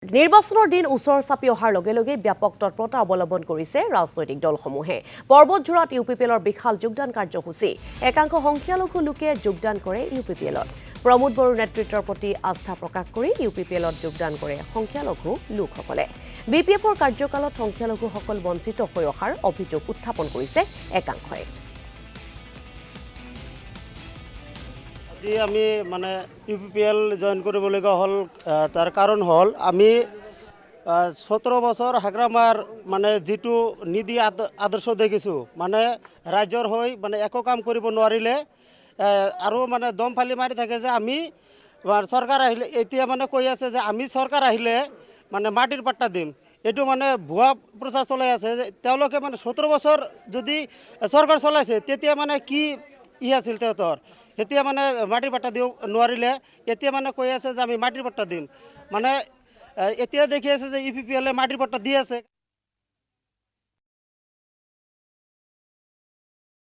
নিৰ্বাচনৰ দিন ওচৰ চাপি অহাৰ লগে লগে ব্যাপক তৎপৰতা অৱলম্বন কৰিছে ৰাজনৈতিক দলসমূহে। পৰ্বতজোৰাত ইউপিপিএলৰ বিশাল যোগদান কাৰ্যসূচী। একাংশ সংখ্যালঘু লোকে যোগদান কৰে ইউপিপিএলত। প্ৰমোদ বড়োৰ নেতৃত্বৰ প্ৰতি আস্থা প্ৰকাশ কৰি ইউপিপিএলত যোগদান কৰে সংখ্যালঘু লোকসকলে। বিপিএফৰ কাৰ্যকালত সংখ্যালঘুসকল বঞ্চিত হৈ অহাৰ অভিযোগ উত্থাপন কৰিছে একাংশই। আজি আমি মানে ইউপিপিএল জইন কৰিবলগীয়া হ'ল তাৰ কাৰণ হ'ল আমি 17 বছৰ হাগ্ৰামাৰ মানে যিটো নীতি আদৰ্শ দেখিছোঁ মানে ৰাজ্যৰ হৈ মানে একো কাম কৰিব নোৱাৰিলে আৰু মানে দম ফালি মাৰি থাকে যে আমি চৰকাৰ আহিলে এতিয়া মানে কৈ আছে যে আমি চৰকাৰ আহিলে মানে মাটিৰ পাট্টা দিম। এইটো মানে ভুৱা প্ৰচাৰ চলাই আছে। তেওঁলোকে মানে 17 বছৰ যদি চৰকাৰ চলাইছে তেতিয়া মানে কি আছিল তেওঁলোকৰ। এতিয়া মানে মাটিৰ পাট্টা দিব নোৱাৰিলে এতিয়া মানে কৈ আছে যে আমি মাটিৰ পাট্টা দিম। মানে এতিয়া দেখি আছে যে ইউপিপিএলে মাটিৰ পাট্টা দি আছে।